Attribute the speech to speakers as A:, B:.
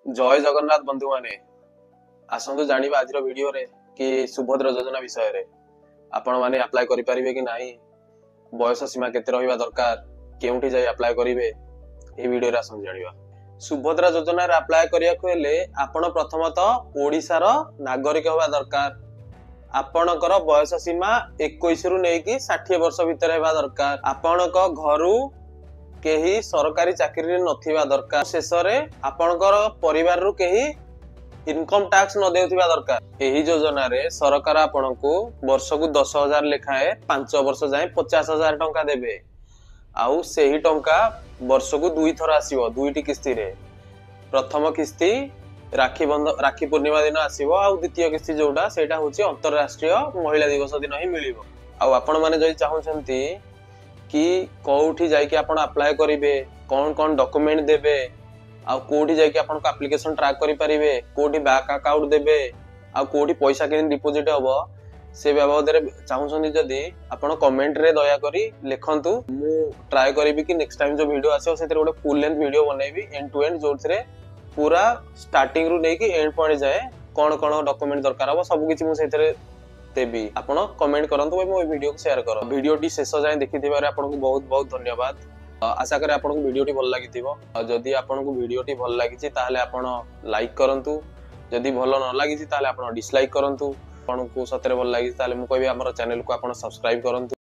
A: जय जगन्नाथ बंधु माने आसंतु जानिबा आज वीडियो रे कि सुभद्रा योजना विषय रे आपण माने अप्लाई करि परिबे कि नाही, बयस सीमा केते रहिबा दरकार, केउठी जाई अप्लाई करिवे ए वीडियो रे आसंतु जानिबा। सुभद्रा योजना रे अप्लाई करियाको हेले आपण प्रथमतः ओडिसा रो नागरिक होबा दरकार। आपणकर बयस सीमा 21 रु नेकी 60 वर्ष भितर हेबा दरकार। आपणक घरु केही सरकारी चाकरी नथिबा दरकार। शेषरे आपणकर परिवार रु केही इनकम टैक्स न देउथिबा दरकार। एही योजना रे सरकार आपणको वर्ष को 10,000 लेखाए 5 वर्ष जाए 50,000 टंका देबे। आउ सेही टंका वर्ष को 2 थर आसीबो, 2टी किस्ती रे। प्रथम किस्ती राखी पूर्णिमा दिन आसीबो, आउ द्वितीय किस्ती जोडा सेटा होची अंतरराष्ट्रीय महिला दिवस दिन ही मिलिबो। आउ आपण माने जई चाहुछंती कि कोठी जाई कि आपण अप्लाई करिवे, कोन कोन डॉक्यूमेंट देबे, आ कोठी जाई कि आपण को एप्लीकेशन ट्रैक करि परिबे, कोठी बैंक अकाउंट देबे, आ कोठी पैसा केन डिपॉजिट हबो, से बाबद रे चाहुछंती जदी आपण कमेंट रे दया करी लिखंतु। मु ट्राई करिवि कि नेक्स्ट टाइम जो वीडियो आसीओ सेते गोटे फुल लेंथ वीडियो बनैबि एंड टू एंड, जोथरे पूरा स्टार्टिंग रु नै कि एंड पॉइंट जाए कोन कोन डॉक्यूमेंट दरकार हबो सब किछि मु सेते देबी। आपण कमेंट करंतु, मो वीडियो को शेयर करो। वीडियोटी शेष जाए देखिथिबार आपन को बहुत बहुत धन्यवाद। आशा करे आपन को वीडियोटी भल लागिथिबो। जदि आपन को वीडियोटी भल लागिछि ताहाले आपण लाइक करंतु, जदि भल न लागिछि ताहाले आपण डिसलाइक करंतु। आपन को सतरे भल लागिछि ताहाले मु कहबी हमर चैनल को आपण सब्सक्राइब करंतु।